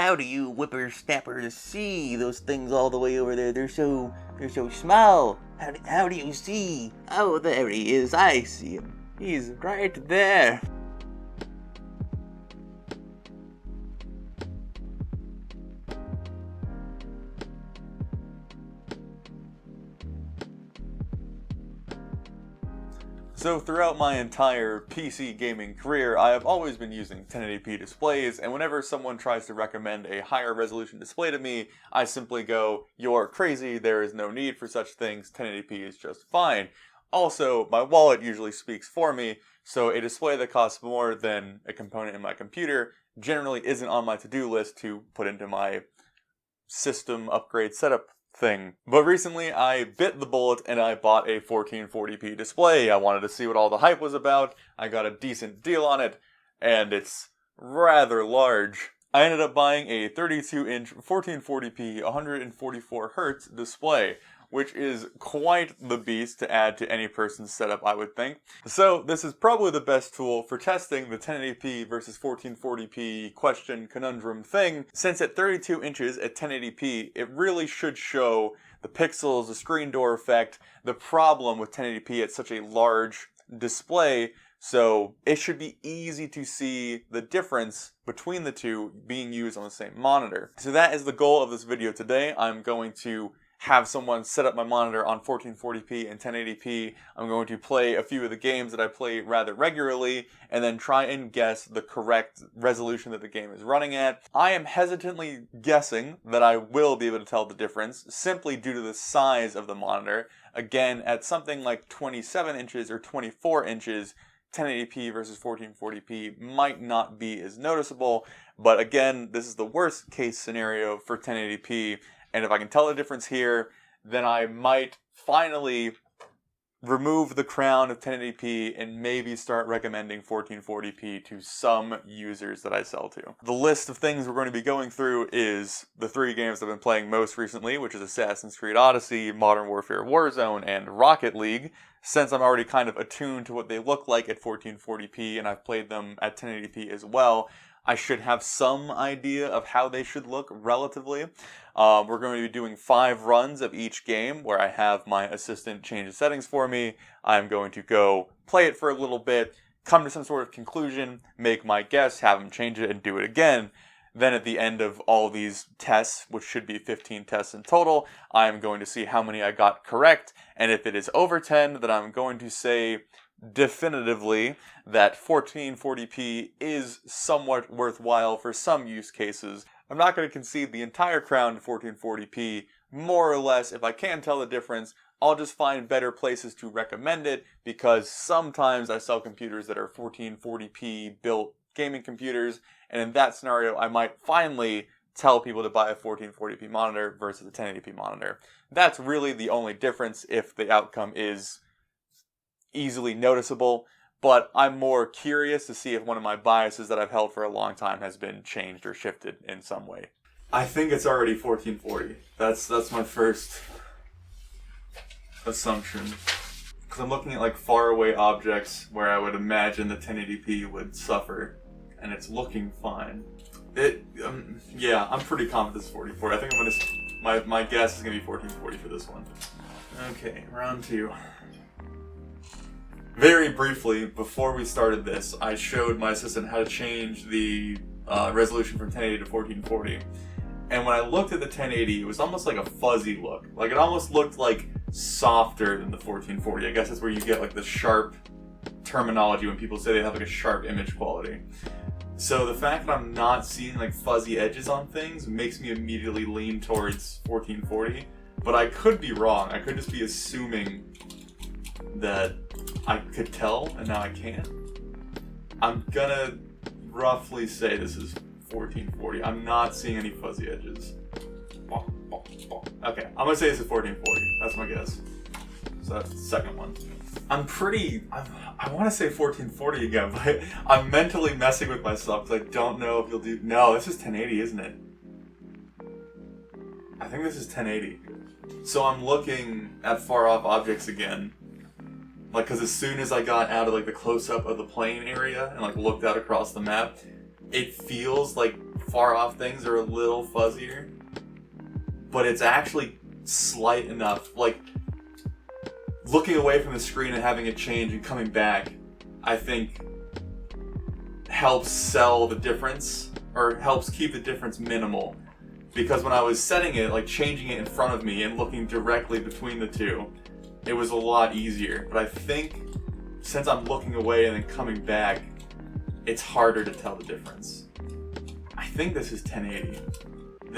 how do you whippersnappers see those things all the way over there? They're so small. How do you see? Oh, there he is. I see him. He's right there. So throughout my entire PC gaming career, I have always been using 1080p displays, and whenever someone tries to recommend a higher resolution display to me, I simply go, "You're crazy, there is no need for such things, 1080p is just fine." Also, my wallet usually speaks for me, so a display that costs more than a component in my computer generally isn't on my to-do list to put into my system upgrade setup thing. But recently I bit the bullet and I bought a 1440p display. I wanted to see what all the hype was about. I got a decent deal on it, and it's rather large. I ended up buying a 32-inch 1440p 144Hz display, which is quite the beast to add to any person's setup, I would think. So this is probably the best tool for testing the 1080p versus 1440p question conundrum thing, since at 32 inches at 1080p, it really should show the pixels, the screen door effect, the problem with 1080p at such a large display. So it should be easy to see the difference between the two being used on the same monitor. So that is the goal of this video today. I'm going to have someone set up my monitor on 1440p and 1080p. I'm going to play a few of the games that I play rather regularly, and then try and guess the correct resolution that the game is running at. I am hesitantly guessing that I will be able to tell the difference, simply due to the size of the monitor. Again, at something like 27 inches or 24 inches, 1080p versus 1440p might not be as noticeable, but again, this is the worst case scenario for 1080p, and if I can tell the difference here, then I might finally remove the crown of 1080p and maybe start recommending 1440p to some users that I sell to. The list of things we're going to be going through is the 3 games I've been playing most recently, which is Assassin's Creed Odyssey, Modern Warfare Warzone, and Rocket League. Since I'm already kind of attuned to what they look like at 1440p and I've played them at 1080p as well, I should have some idea of how they should look relatively. We're going to be doing 5 runs of each game where I have my assistant change the settings for me. I'm going to go play it for a little bit, come to some sort of conclusion, make my guess, have them change it, and do it again. Then at the end of all these tests, which should be 15 tests in total, I'm going to see how many I got correct, and if it is over 10, then I'm going to say definitively that 1440p is somewhat worthwhile for some use cases. I'm not going to concede the entire crown to 1440p. More or less, if I can tell the difference, I'll just find better places to recommend it, because sometimes I sell computers that are 1440p built gaming computers, and in that scenario I might finally tell people to buy a 1440p monitor versus a 1080p monitor. That's really the only difference if the outcome is easily noticeable, but I'm more curious to see if one of my biases that I've held for a long time has been changed or shifted in some way. I think it's already 1440. That's my first assumption. Because I'm looking at like faraway objects where I would imagine the 1080p would suffer, and it's looking fine. Yeah, I'm pretty confident this is 1440. I think I'm gonna, my guess is gonna be 1440 for this one. Okay, round 2. Very briefly, before we started this, I showed my assistant how to change the resolution from 1080 to 1440. And when I looked at the 1080, it was almost like a fuzzy look. Like, it almost looked like softer than the 1440. I guess that's where you get like the sharp terminology when people say they have like a sharp image quality. So the fact that I'm not seeing like fuzzy edges on things makes me immediately lean towards 1440. But I could be wrong. I could just be assuming that I could tell, and now I can't. I'm gonna roughly say this is 1440. I'm not seeing any fuzzy edges. Okay, I'm gonna say this is 1440. That's my guess. So that's the second one. I want to say 1440 again, but I'm mentally messing with myself because I don't know if you'll do... No, this is 1080, isn't it? I think this is 1080. So I'm looking at far off objects again. Like, because as soon as I got out of like the close-up of the plane area and like looked out across the map, it feels like far off things are a little fuzzier, but it's actually slight enough. Like, looking away from the screen and having it change and coming back, I think helps sell the difference, or helps keep the difference minimal. Because when I was setting it, like changing it in front of me and looking directly between the two, it was a lot easier. But I think since I'm looking away and then coming back, it's harder to tell the difference. I think this is 1080.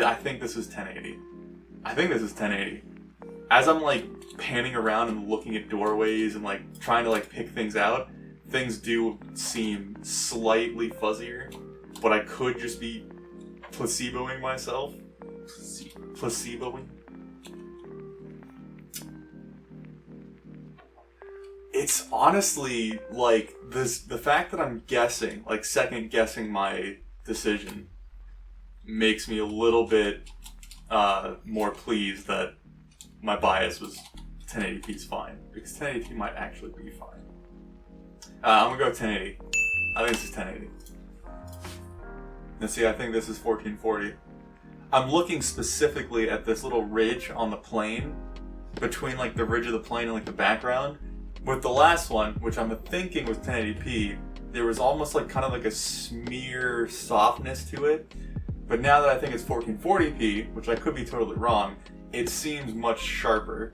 I think this is 1080. I think this is 1080. As I'm like panning around and looking at doorways and like trying to like pick things out, things do seem slightly fuzzier, but I could just be placeboing myself. Placeboing. It's honestly like this. The fact that I'm guessing, like second guessing my decision, makes me a little bit more pleased that my bias was 1080p is fine, because 1080p might actually be fine. I'm gonna go 1080. I think this is 1080. And see, I think this is 1440. I'm looking specifically at this little ridge on the plane, between like the ridge of the plane and like the background. With the last one, which I'm thinking was 1080p, there was almost like kind of like a smear softness to it. But now that I think it's 1440p, which I could be totally wrong, it seems much sharper.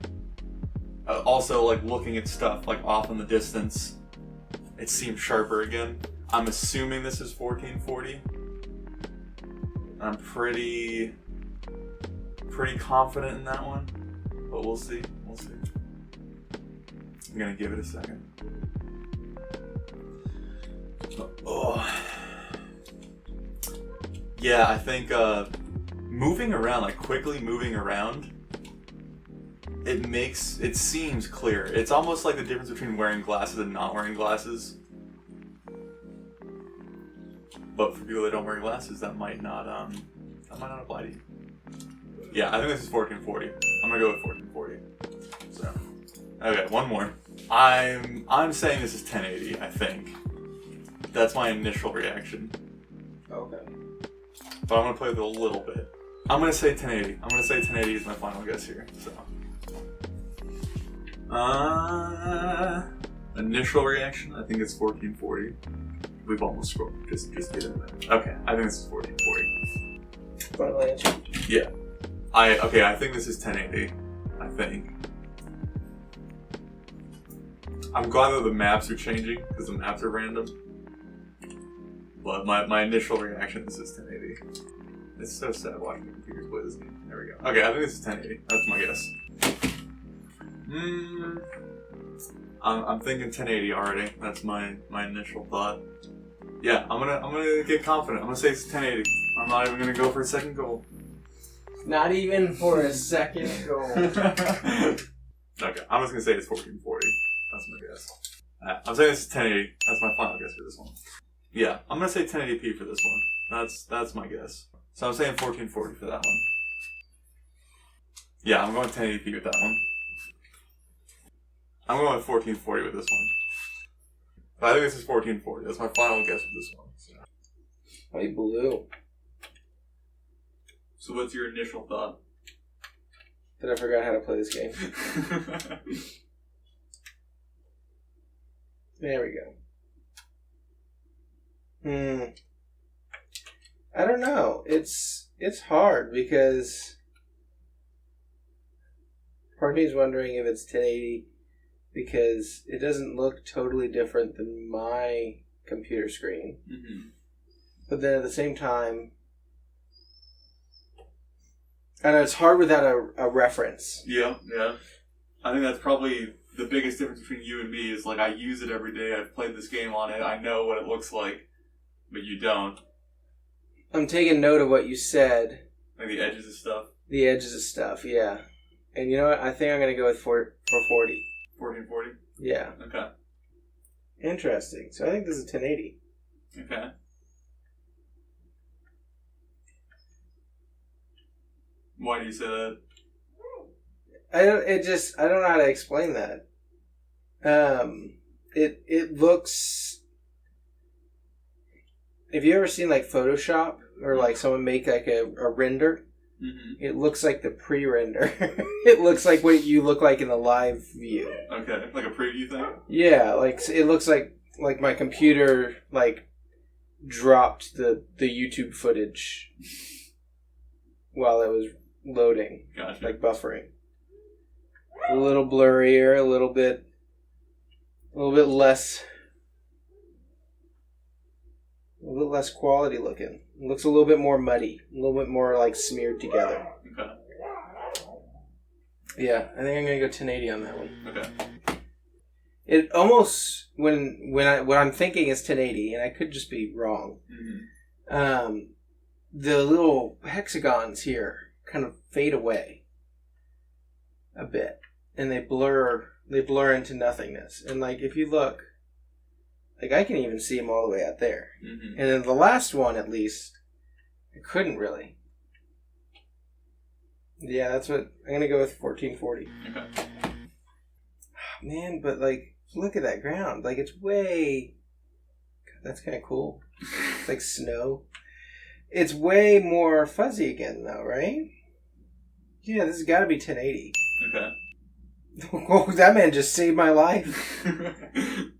Also, like looking at stuff like off in the distance, it seems sharper again. I'm assuming this is 1440. I'm pretty confident in that one, but we'll see. We'll see. I'm gonna give it a second. Oh. Yeah, I think moving around, like quickly moving around, it seems clear. It's almost like the difference between wearing glasses and not wearing glasses. But for people that don't wear glasses, that might not apply to you. Yeah, I think this is 1440. I'm gonna go with 1440. So, okay, one more. I'm saying this is 1080. I think that's my initial reaction. Okay. But I'm gonna play with it a little bit. I'm gonna say 1080. I'm gonna say 1080 is my final guess here. So, initial reaction. I think it's 1440. We've almost scored. Just get in there. Okay, I think this is 1440. Final answer. Yeah. I think this is 1080. I think. I'm glad that the maps are changing, because the maps are random. But my initial reaction is 1080. It's so sad watching the computers play this game. There we go. Okay, I think this is 1080. That's my guess. I'm thinking 1080 already. That's my initial thought. Yeah, I'm gonna get confident. I'm gonna say it's 1080. I'm not even gonna go for a second goal. Not even for a second goal. Okay, I'm just gonna say it's 1440. That's my guess. I'm saying this is 1080. That's my final guess for this one. Yeah, I'm gonna say 1080p for this one. That's my guess. So I'm saying 1440 for that one. Yeah, I'm going 1080p with that one. I'm going with 1440 with this one. But I think this is 1440. That's my final guess for this one. So. I blew. So what's your initial thought? That I forgot how to play this game. There we go. I don't know. It's hard because part of me is wondering if it's 1080 because it doesn't look totally different than my computer screen. Mm-hmm. But then at the same time, I know it's hard without a reference. Yeah. I think that's probably the biggest difference between you and me is like I use it every day. I've played this game on it. I know what it looks like, but you don't. I'm taking note of what you said. Like the edges of stuff. The edges of stuff, yeah. And you know what? I think I'm going to go with 440. 1440? Yeah. Okay. Interesting. So I think this is 1080. Okay. Why do you say that? I don't know how to explain that. It looks. Have you ever seen like Photoshop or like someone make like a render, Mm-hmm. it looks like the pre-render. It looks like what you look like in the live view. Okay, like a preview thing? Yeah, like it looks like my computer like dropped the YouTube footage while it was loading, Gotcha. like buffering. A little blurrier, a little bit less quality looking. It looks a little bit more muddy, a little bit more like smeared together. Okay. Yeah, I think I'm gonna go 1080 on that one. Okay. It almost what I'm thinking is 1080, and I could just be wrong. Mm-hmm. The little hexagons here kind of fade away a bit, and they blur into nothingness. And like if you look, like I can even see them all the way out there. Mm-hmm. And then the last one, at least, I couldn't really. Yeah, that's what I'm gonna go with 1440. Okay. Man, but like, look at that ground. Like, it's way. God, that's kind of cool. It's like snow. It's way more fuzzy again, though, right? Yeah, this has got to be 1080. Okay. Oh, that man just saved my life.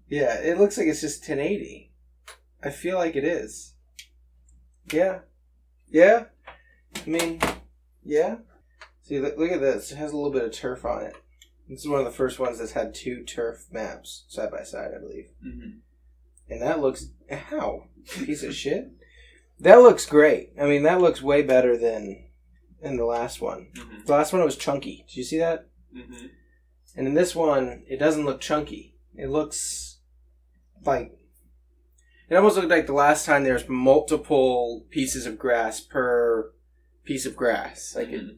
Yeah, it looks like it's just 1080. I feel like it is. Yeah. Yeah. I mean, yeah. See, look at this. It has a little bit of turf on it. This is one of the first ones that's had 2 turf maps side by side, I believe. Mm-hmm. And that looks... Ow. Piece of shit. That looks great. I mean, that looks way better than in the last one. Mm-hmm. The last one was chunky. Did you see that? Mm-hmm. And in this one, it doesn't look chunky. It looks like... It almost looked like the last time there was multiple pieces of grass per piece of grass. Like Mm-hmm.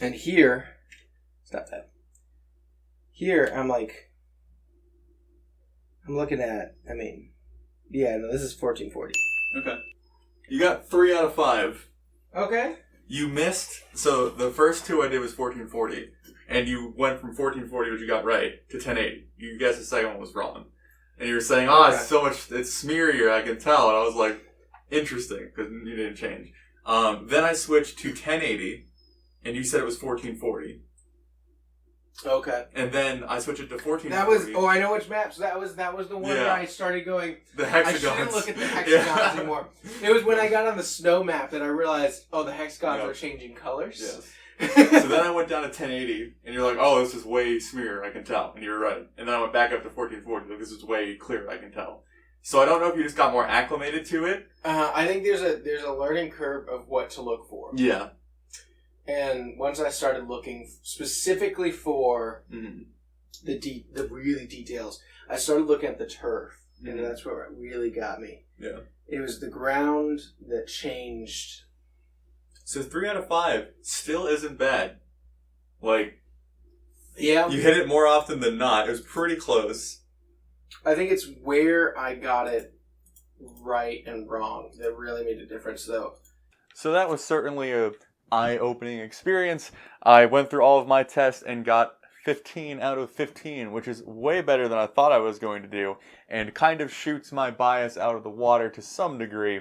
And here... Stop that. Here, I'm looking at, I mean... Yeah, no, this is 1440. Okay. You got 3 out of 5. Okay. You missed. So the first 2 I did was 1440, and you went from 1440, which you got right, to 1080. You guessed the second one was wrong, and you were saying, "Oh, Okay. it's so much. It's smearier. I can tell." And I was like, "Interesting," because you didn't change. Then I switched to 1080, and you said it was 1440. Okay. And then I switched it to 1440. That was... Oh, I know which maps. That was the one where Yeah. I started going... The I hexagons. shouldn't look at the hexagons Yeah. anymore. It was when I got on the snow map that I realized, oh, the hexagons Yep. are changing colors. Yes. So then I went down to 1080, and you're like, "Oh, this is way smear, I can tell," and you're right. And then I went back up to 1440, like, this is way clearer, I can tell. So I don't know if you just got more acclimated to it. I think there's a learning curve of what to look for. Yeah. And once I started looking specifically for Mm-hmm. the really details, I started looking at the turf, and Mhm. that's where it really got me. Yeah. It was the ground that changed. So 3 out of 5 still isn't bad. Like, Yeah, you hit it more often than not. It was pretty close. I think it's where I got it right and wrong that really made a difference, though. So that was certainly a eye-opening experience. I went through all of my tests and got 15 out of 15, which is way better than I thought I was going to do, and kind of shoots my bias out of the water to some degree.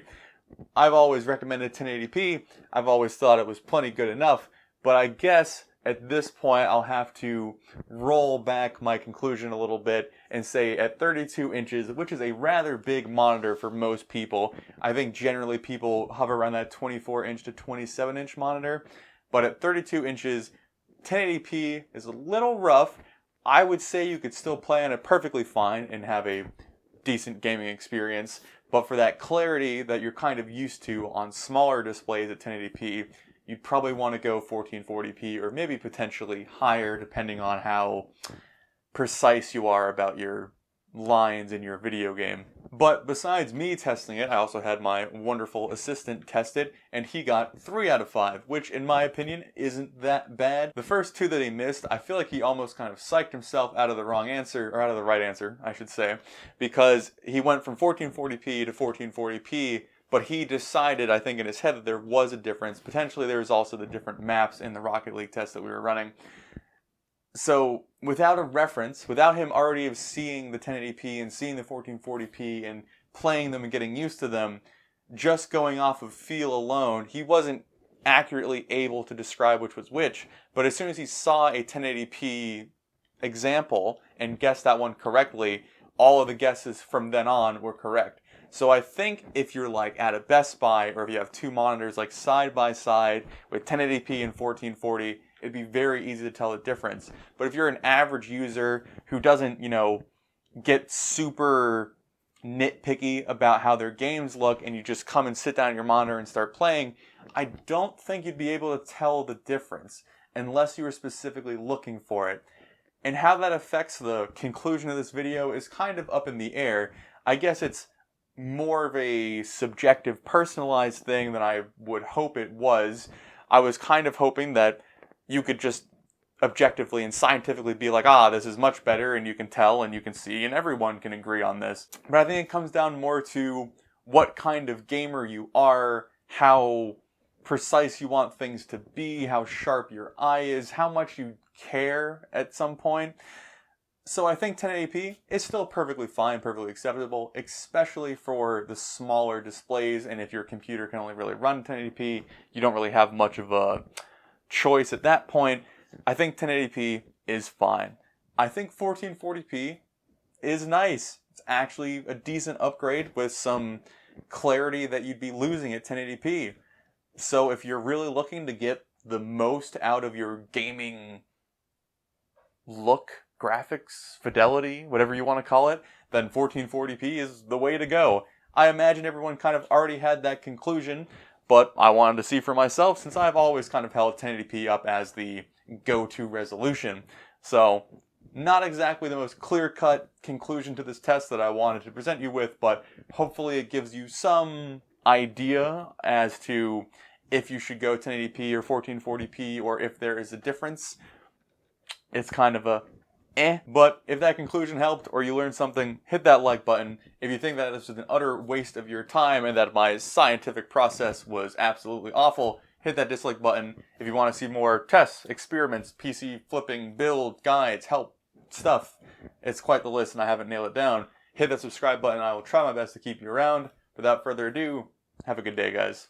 I've always recommended 1080p. I've always thought it was plenty good enough, but I guess at this point I'll have to roll back my conclusion a little bit and say at 32 inches, which is a rather big monitor for most people. I think generally people hover around that 24-inch to 27-inch monitor, but at 32 inches, 1080p is a little rough. I would say you could still play on it perfectly fine and have a decent gaming experience, but for that clarity that you're kind of used to on smaller displays at 1080p, you'd probably want to go 1440p or maybe potentially higher depending on how precise you are about your lines in your video game. But besides me testing it, I also had my wonderful assistant test it, and he got 3 out of 5, which in my opinion isn't that bad. The first 2 that he missed, I feel like he almost kind of psyched himself out of the wrong answer, or out of the right answer, I should say, because he went from 1440p to 1440p, but he decided, I think in his head, that there was a difference. Potentially there was also the different maps in the Rocket League test that we were running. So, without a reference, without him already seeing the 1080p and seeing the 1440p and playing them and getting used to them, just going off of feel alone, he wasn't accurately able to describe which was which. But as soon as he saw a 1080p example and guessed that one correctly, all of the guesses from then on were correct. So I think if you're like at a Best Buy, or if you have two monitors like side by side with 1080p and 1440, it'd be very easy to tell the difference. But if you're an average user who doesn't, get super nitpicky about how their games look, and you just come and sit down at your monitor and start playing, I don't think you'd be able to tell the difference unless you were specifically looking for it. And how that affects the conclusion of this video is kind of up in the air. I guess it's more of a subjective, personalized thing than I would hope it was. I was kind of hoping that you could just objectively and scientifically be like, this is much better, and you can tell and you can see and everyone can agree on this. But I think it comes down more to what kind of gamer you are, how precise you want things to be, how sharp your eye is, how much you care at some point. So I think 1080p is still perfectly fine, perfectly acceptable, especially for the smaller displays, and if your computer can only really run 1080p, you don't really have much of a choice at that point. I think 1080p is fine. I think 1440p is nice. It's actually a decent upgrade with some clarity that you'd be losing at 1080p. So if you're really looking to get the most out of your gaming look, graphics, fidelity, whatever you want to call it, then 1440p is the way to go. I imagine everyone kind of already had that conclusion, but I wanted to see for myself since I've always kind of held 1080p up as the go-to resolution. So, not exactly the most clear-cut conclusion to this test that I wanted to present you with, but hopefully it gives you some idea as to if you should go 1080p or 1440p, or if there is a difference. It's kind of a but if that conclusion helped or you learned something, hit that like button. If you think that this was an utter waste of your time and that my scientific process was absolutely awful, hit that dislike button. If you want to see more tests, experiments, PC flipping, build, guides, help, stuff, it's quite the list and I haven't nailed it down. Hit that subscribe button. I will try my best to keep you around. Without further ado, have a good day, guys.